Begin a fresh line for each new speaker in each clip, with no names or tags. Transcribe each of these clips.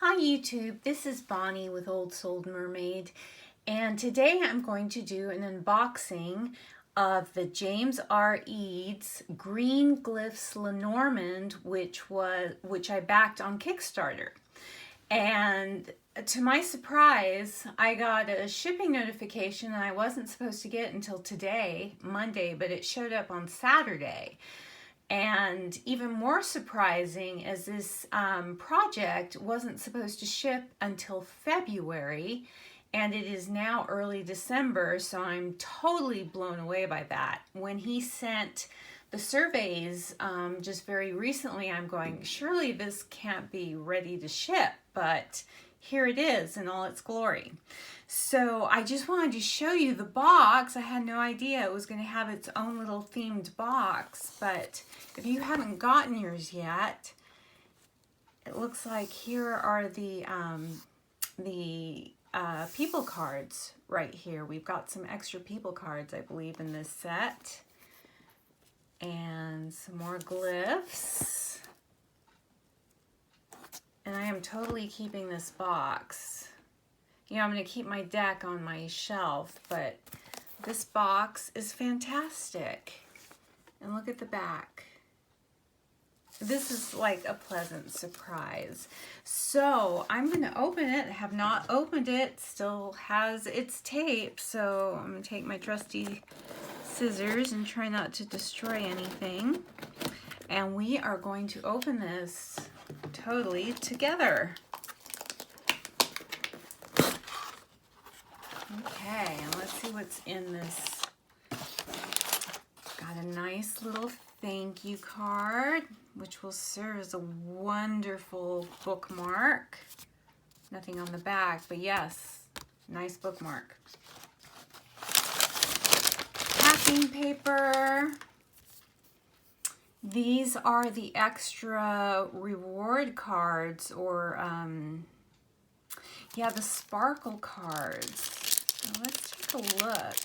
Hi YouTube, this is Bonnie with Old Soul Mermaid, and today I'm going to do an unboxing of the James R. Eades Green Glyphs Lenormand, which I backed on Kickstarter. And to my surprise, I got a shipping notification that I wasn't supposed to get until today, Monday, but it showed up on Saturday. And even more surprising is this project wasn't supposed to ship until February, and it is now early December, so I'm totally blown away by that. When he sent the surveys just very recently, I'm going, surely this can't be ready to ship, but here it is in all its glory. So I just wanted to show you the box. I had no idea it was going to have its own little themed box, but if you haven't gotten yours yet, it looks like here are the people cards right here. We've got some extra people cards, I believe, in this set, and some more glyphs. And I am totally keeping this box. You know, I'm going to keep my deck on my shelf, but this box is fantastic. And look at the back. This is like a pleasant surprise. So I'm going to open it. I have not opened it. Still has its tape. So I'm going to take my trusty scissors and try not to destroy anything. And we are going to open this totally together. Okay, and let's see what's in this. Got a nice little thank you card, which will serve as a wonderful bookmark. Nothing on the back, but yes, nice bookmark. Packing paper. These are the extra reward cards, or yeah, the sparkle cards. So let's take a look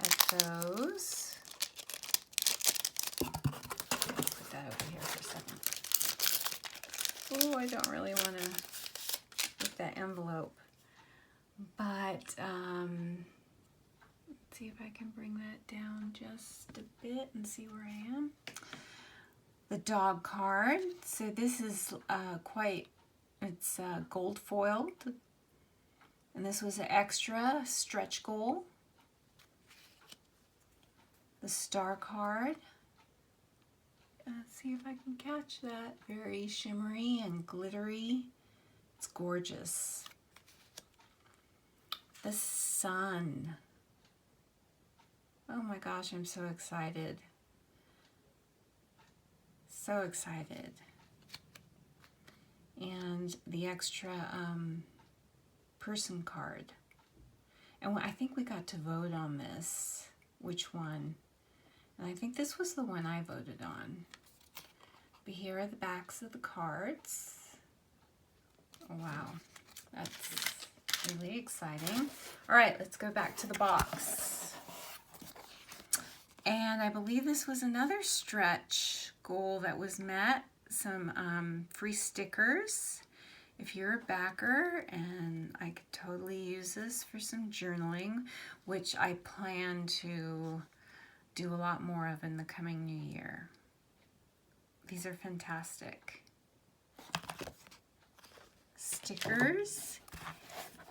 at those. Put that over here for a second. Oh, I don't really want to rip that envelope, but let's see if I can bring that down just a bit and see where I am. The dog card. So this is it's gold foiled. And this was an extra stretch goal. The star card. Let's see if I can catch that. Very shimmery and glittery. It's gorgeous. The sun. Oh my gosh, I'm so excited. So excited. And the extra person card. And I think we got to vote on this, which one. And I think this was the one I voted on. But here are the backs of the cards. Oh, wow, that's really exciting. All right, let's go back to the box. And I believe this was another stretch goal that was met. Some free stickers. If you're a backer, and I could totally use this for some journaling, which I plan to do a lot more of in the coming new year. These are fantastic. Stickers.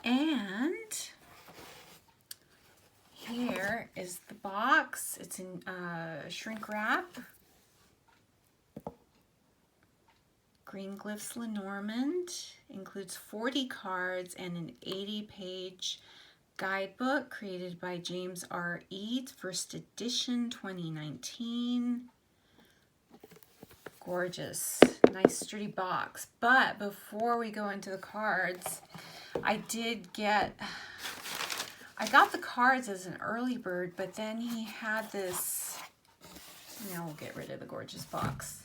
And here is the box. It's in shrink wrap. Green Glyphs Lenormand includes 40 cards and an 80-page guidebook created by James R. Eades, first edition, 2019. Gorgeous, nice sturdy box. But before we go into the cards, I got the cards as an early bird, but then he had this, now we'll get rid of the gorgeous box.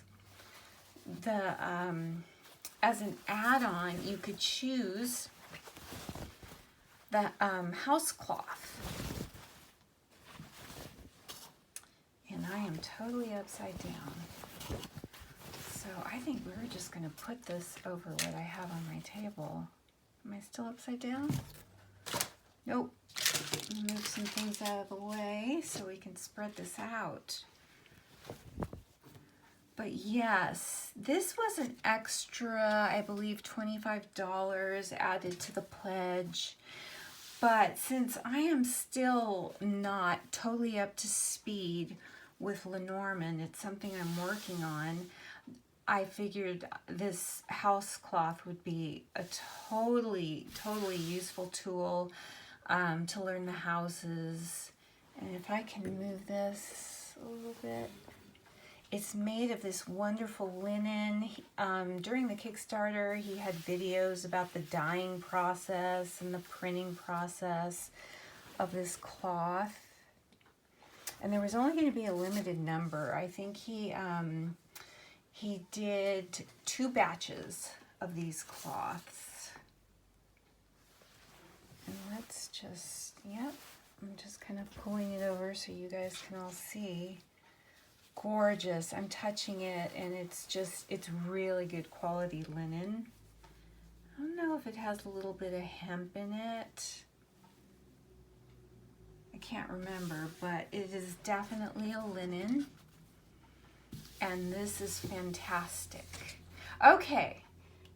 As an add-on, you could choose the house cloth. And I am totally upside down. So I think we're just going to put this over what I have on my table. Am I still upside down? Nope. Move some things out of the way so we can spread this out. But yes, this was an extra, I believe, $25 added to the pledge. But since I am still not totally up to speed with Lenormand, it's something I'm working on, I figured this house cloth would be a totally useful tool to learn the houses. And if I can move this a little bit. It's made of this wonderful linen. During the Kickstarter, he had videos about the dyeing process and the printing process of this cloth. And there was only going to be a limited number. I think he did 2 batches of these cloths. And let's just, yep, I'm just kind of pulling it over so you guys can all see. Gorgeous. I'm touching it and it's really good quality linen. I don't know if it has a little bit of hemp in it. I can't remember, but it is definitely a linen. And this is fantastic. Okay,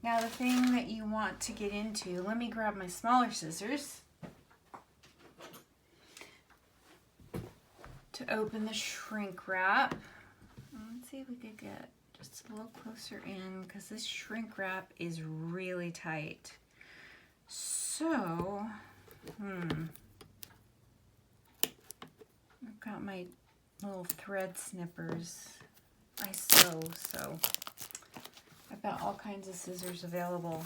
now the thing that you want to get into, let me grab my smaller scissors to open the shrink wrap. Let's see if we could get just a little closer in because this shrink wrap is really tight. So, I've got my little thread snippers. I sew, so I've got all kinds of scissors available.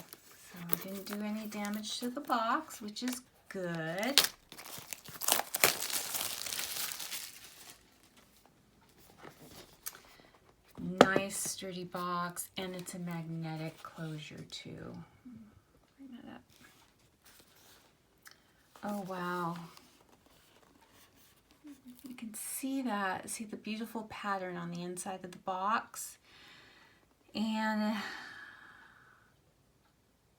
So I didn't do any damage to the box, which is good. Nice sturdy box, and it's a magnetic closure too. Bring that up. Oh wow. You can see that, see the beautiful pattern on the inside of the box. And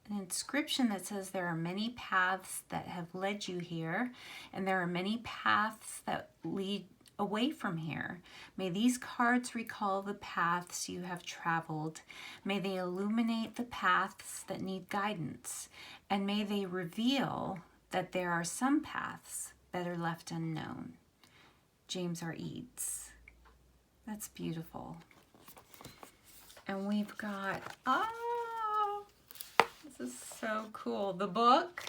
an inscription that says there are many paths that have led you here, and there are many paths that lead away from here. May these cards recall the paths you have traveled. May they illuminate the paths that need guidance. And may they reveal that there are some paths that are left unknown. James R. Eades. That's beautiful. And we've got, oh, this is so cool. The book.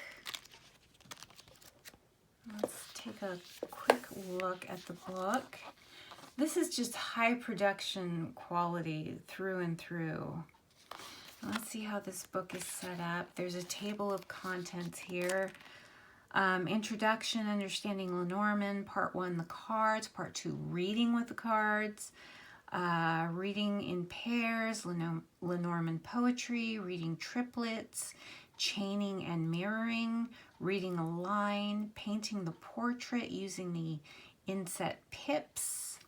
Let's take a quick look at the book. This is just high production quality through and through. Let's see how this book is set up. There's a table of contents here. Introduction, Understanding Lenormand, Part 1, the cards, Part 2, Reading with the cards, Reading in pairs, Lenormand poetry, Reading triplets, Chaining and mirroring, Reading a line, Painting the portrait using the inset pips,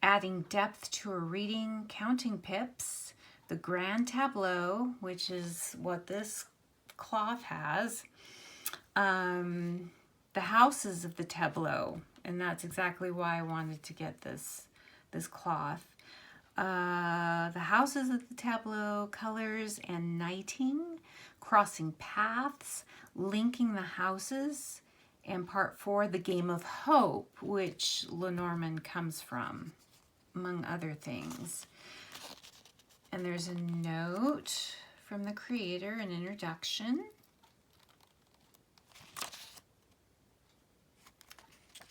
Adding depth to a reading, Counting pips, the grand tableau, which is what this cloth has, the houses of the tableau, and that's exactly why I wanted to get this cloth. The houses of the tableau, colors and knighting, crossing paths, linking the houses, and Part 4, the game of hope, which Lenormand comes from, among other things. And there's a note from the creator, an introduction.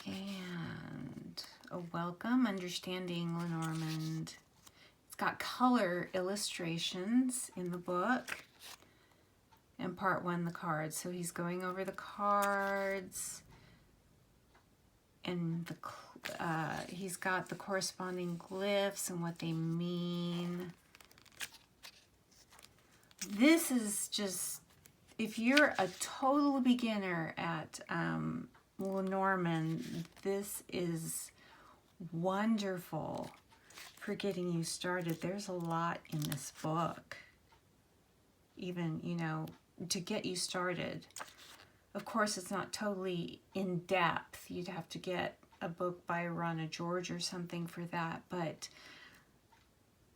And a welcome, Understanding Lenormand. It's got color illustrations in the book. And Part 1, the cards. So he's going over the cards. And he's got the corresponding glyphs and what they mean. This is just, if you're a total beginner at Lenormand, this is wonderful for getting you started. There's a lot in this book, even, you know, to get you started. Of course, it's not totally in depth. You'd have to get a book by Ronna George or something for that, but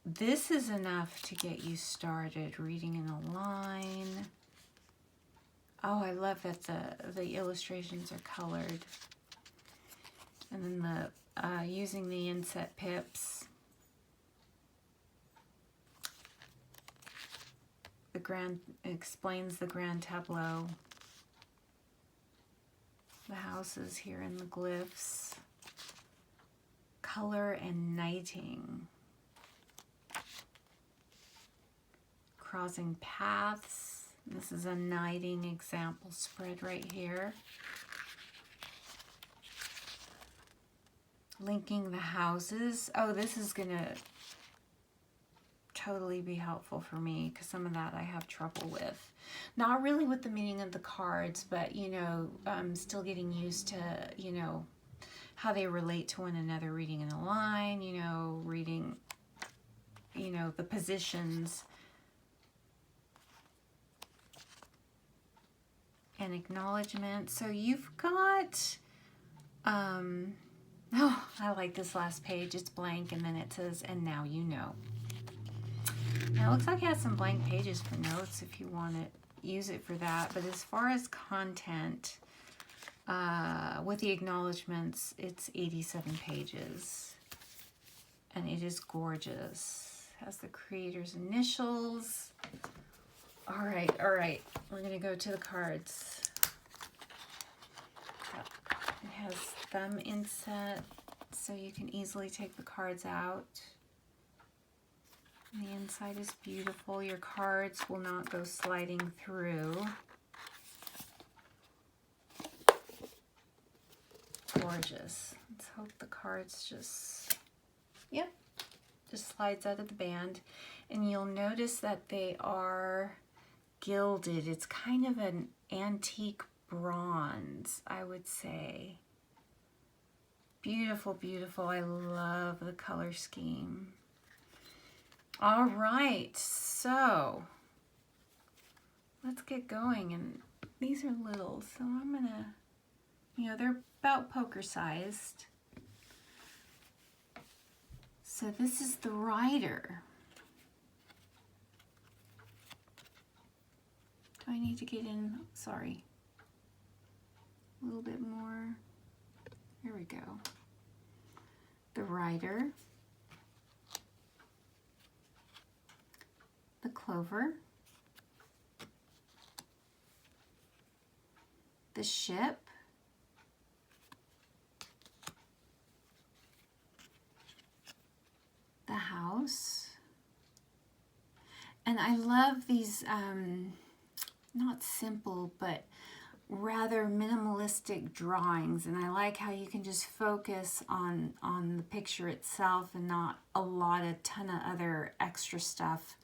this is enough to get you started. Reading in a line. Oh, I love that the illustrations are colored. And then the using the inset pips. The grand explains the grand tableau. The houses here in the glyphs. Color and knighting. Crossing paths. This is a knighting example spread right here. Linking the houses. Oh, this is going to totally be helpful for me because some of that I have trouble with. Not really with the meaning of the cards, but, you know, I'm still getting used to, you know, how they relate to one another, reading in a line, you know, reading, you know, the positions. And acknowledgement. So you've got, oh, I like this last page. It's blank, and then it says, and now you know. Now, it looks like it has some blank pages for notes if you want to use it for that. But as far as content, with the acknowledgements, it's 87 pages. And it is gorgeous. It has the creator's initials. All right. We're going to go to the cards. It has thumb inset, so you can easily take the cards out. And the inside is beautiful. Your cards will not go sliding through. Gorgeous. Let's hope the cards just, yep, just slides out of the band. And you'll notice that they are gilded. It's kind of an antique bronze, I would say. Beautiful, beautiful. I love the color scheme. All right, so let's get going. And these are little, so I'm gonna, you know, they're about poker sized. So this is the rider. Do I need to get in? Sorry. A little bit more. Here we go. The rider. The clover. The ship. The house. And I love these, not simple, but rather minimalistic drawings. And I like how you can just focus on the picture itself and not a ton of other extra stuff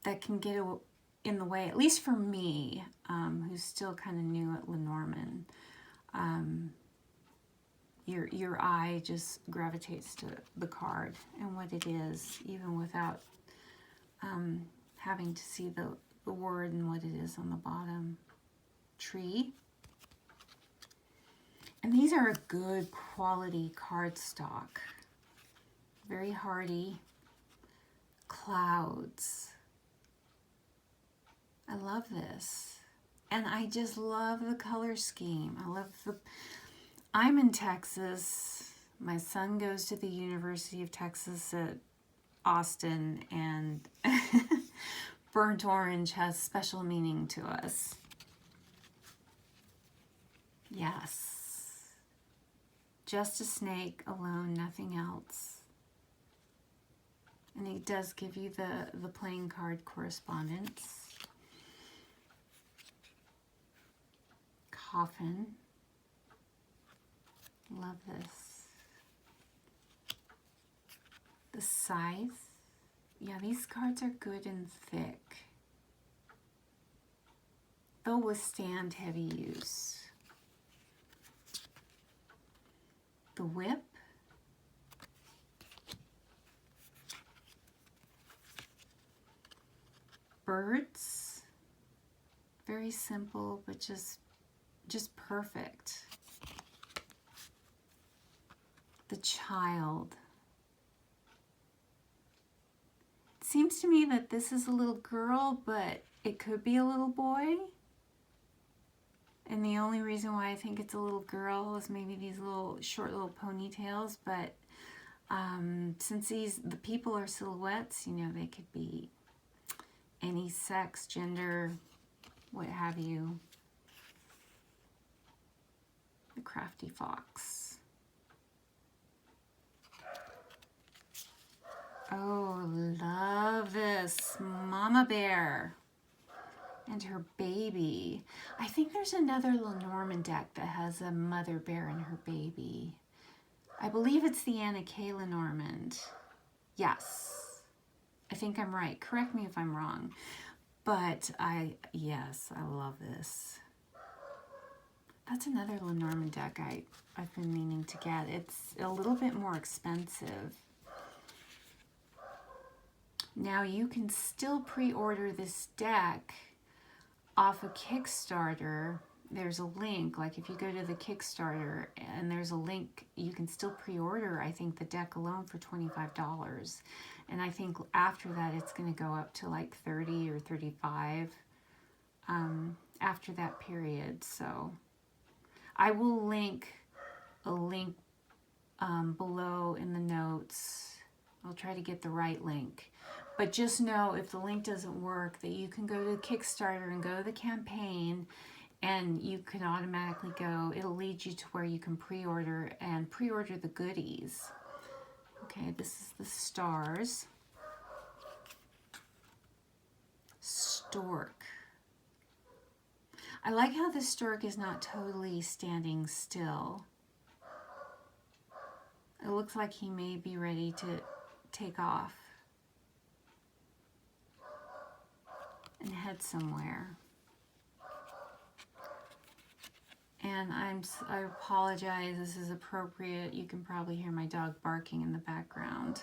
that can get in the way, at least for me, who's still kind of new at Lenormand. Your eye just gravitates to the card and what it is, even without having to see the word and what it is on the bottom. Tree. And these are a good quality cardstock. Very hardy. Clouds. I love this. And I just love the color scheme. I'm in Texas. My son goes to the University of Texas at Austin, and burnt orange has special meaning to us. Yes. Just a snake alone, nothing else. And he does give you the playing card correspondence. Coffin. Love this. The scythe. Yeah, these cards are good and thick. They'll withstand heavy use. The whip. birds. Very simple, but just perfect. The child. It seems to me that this is a little girl, but it could be a little boy. And the only reason why I think it's a little girl is maybe these little short little ponytails, but since the people are silhouettes, you know, they could be any sex, gender, what have you. The crafty fox. Oh, love this. Mama bear and her baby. I think there's another Lenormand deck that has a mother bear and her baby. I believe it's the Anna K. Lenormand. Yes. I think I'm right. Correct me if I'm wrong. But yes, I love this. That's another Lenormand deck I've been meaning to get. It's a little bit more expensive. Now you can still pre-order this deck off of Kickstarter. There's a link, like if you go to the Kickstarter and there's a link, you can still pre-order, I think, the deck alone for $25. And I think after that it's going to go up to like 30 or 35 after that period. So I will link a link below in the notes. I'll try to get the right link. But just know if the link doesn't work that you can go to Kickstarter and go to the campaign, and you can automatically go, it'll lead you to where you can pre-order and pre-order the goodies. Okay, this is the stars. Stork. I like how the stork is not totally standing still. It looks like he may be ready to take off and head somewhere. And I apologize, this is appropriate. You can probably hear my dog barking in the background.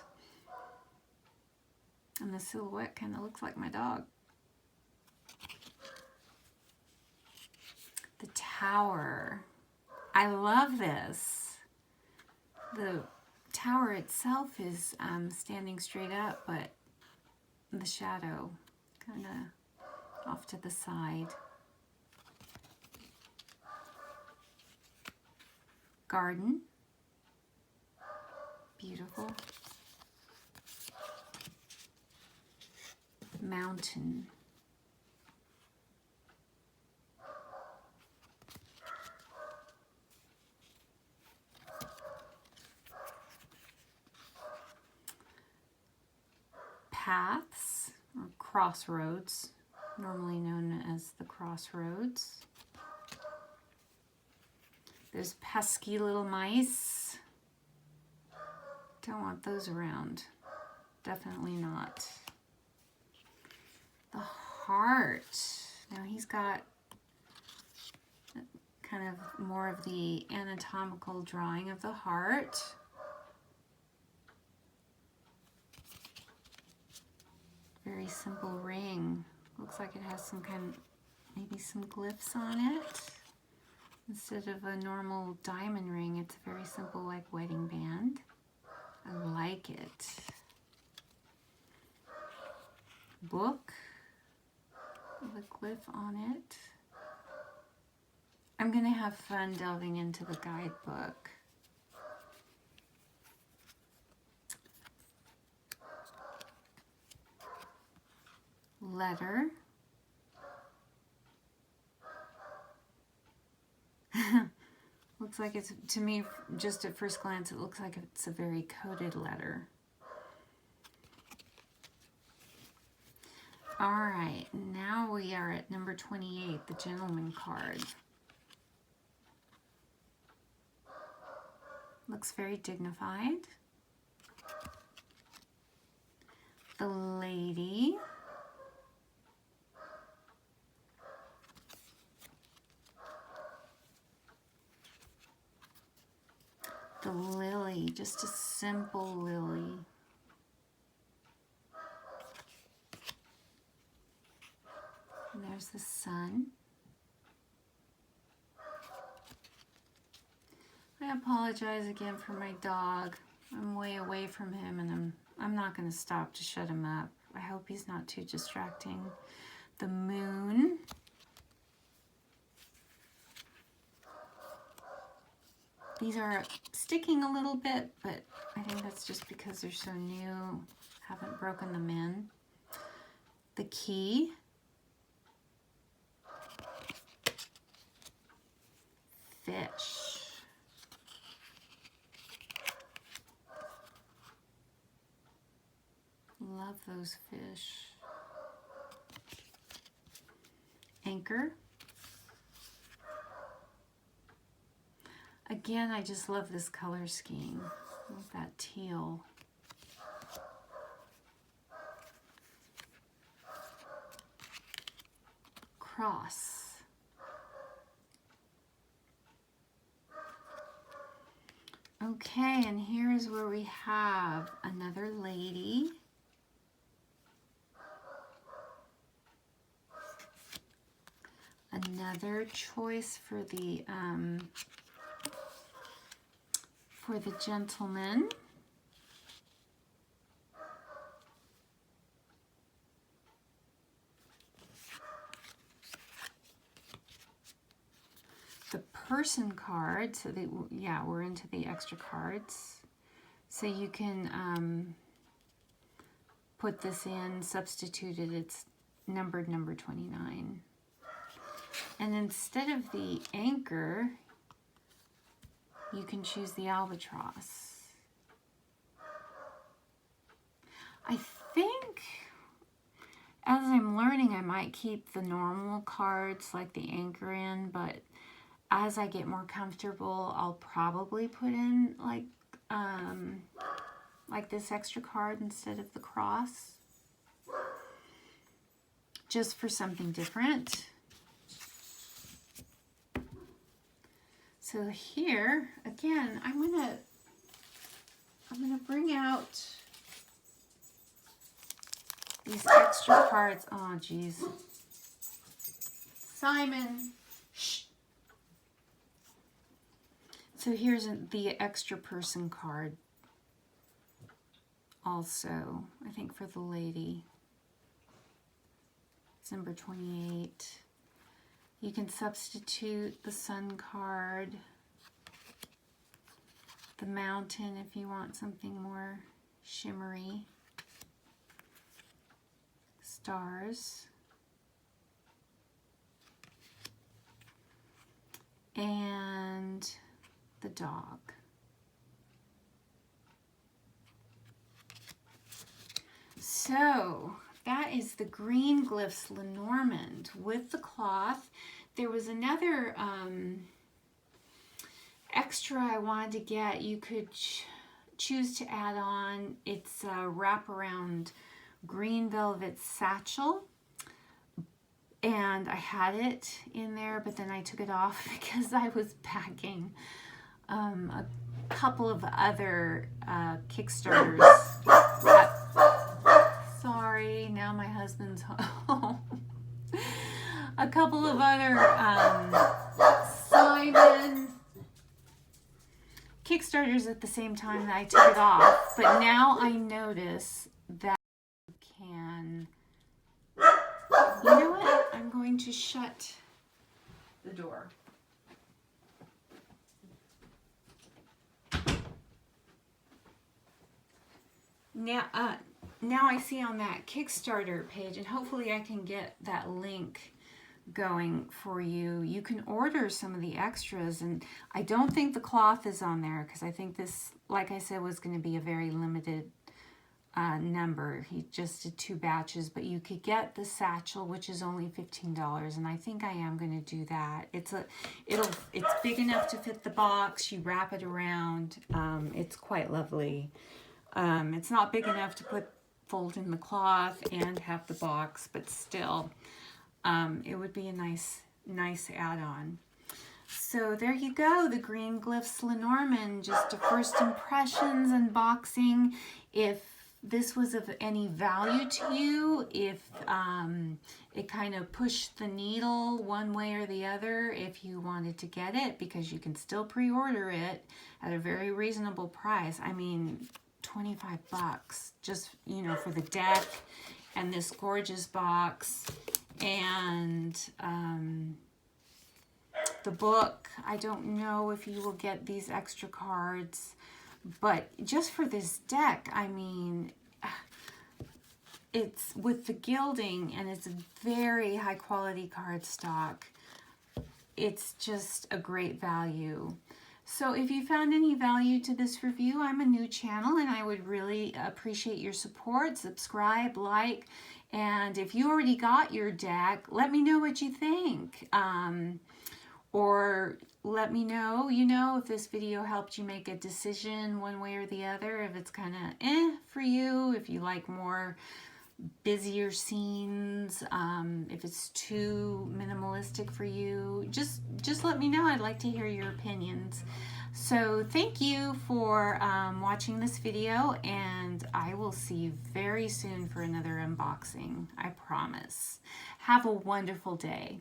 And the silhouette kind of looks like my dog. The tower. I love this. The tower itself is standing straight up, but the shadow kind of off to the side. Garden. Beautiful. Mountain. Paths, or crossroads, normally known as the crossroads. There's pesky little mice. Don't want those around. Definitely not. The heart. Now he's got kind of more of the anatomical drawing of the heart. Very simple ring. Looks like it has some kind of, maybe some glyphs on it. Instead of a normal diamond ring, it's a very simple, like, wedding band. I like it. Book with a glyph on it. I'm gonna have fun delving into the guidebook. Letter. Looks like it's, to me, just at first glance, it looks like it's a very coded letter. All right, now we are at number 28, the gentleman card. Looks very dignified. The lady. The lily, just a simple lily. And there's the sun. I apologize again for my dog. I'm way away from him and I'm not going to stop to shut him up. I hope he's not too distracting. The moon. These are sticking a little bit, but I think that's just because they're so new. Haven't broken them in. The key. Fish. Love those fish. Anchor. Again, I just love this color scheme. Love that teal. Cross. Okay, and here is where we have another lady. Another choice for the gentleman. The person card, so that, yeah, we're into the extra cards. So you can put this in, substitute it, it's numbered number 29. And instead of the anchor, you can choose the albatross. I think as I'm learning, I might keep the normal cards like the anchor in, but as I get more comfortable, I'll probably put in like this extra card instead of the cross, just for something different. So here, again, I'm gonna bring out these extra cards. Oh, geez. Simon, shh. So here's the extra person card also, I think for the lady. It's number 28. You can substitute the sun card, the mountain if you want something more shimmery, stars, and the dog. So that is the Green Glyphs Lenormand with the cloth. There was another extra I wanted to get. You could choose to add on. It's a wraparound green velvet satchel. And I had it in there, but then I took it off because I was packing a couple of other Kickstarters. Sorry, now my husband's home. A couple of other Simon Kickstarters at the same time that I took it off, but now I notice that you can, you know what? I'm going to shut the door. Now I see on that Kickstarter page, and hopefully I can get that link going for you. You can order some of the extras, and I don't think the cloth is on there because I think this, like I said, was going to be a very limited number. He just did 2 batches, but you could get the satchel, which is only $15, and I think I am going to do that. It's big enough to fit the box. You wrap it around. It's quite lovely. It's not big enough to fold in the cloth and have the box, but still, it would be a nice add-on. So there you go, the Green Glyphs Lenormand, just a first impressions unboxing. If this was of any value to you, if it kind of pushed the needle one way or the other, if you wanted to get it, because you can still pre-order it at a very reasonable price. I mean, 25 bucks just, you know, for the deck and this gorgeous box and the book. I don't know if you will get these extra cards, but just for this deck, I mean, it's with the gilding and it's very high quality cardstock. It's just a great value. So if you found any value to this review, I'm a new channel and I would really appreciate your support. Subscribe, like, and if you already got your deck, let me know what you think. Or let me know, you know, if this video helped you make a decision one way or the other, if it's kind of for you, if you like more busier scenes, if it's too minimalistic for you, just let me know. I'd like to hear your opinions. So thank you for watching this video, and I will see you very soon for another unboxing. I promise. Have a wonderful day.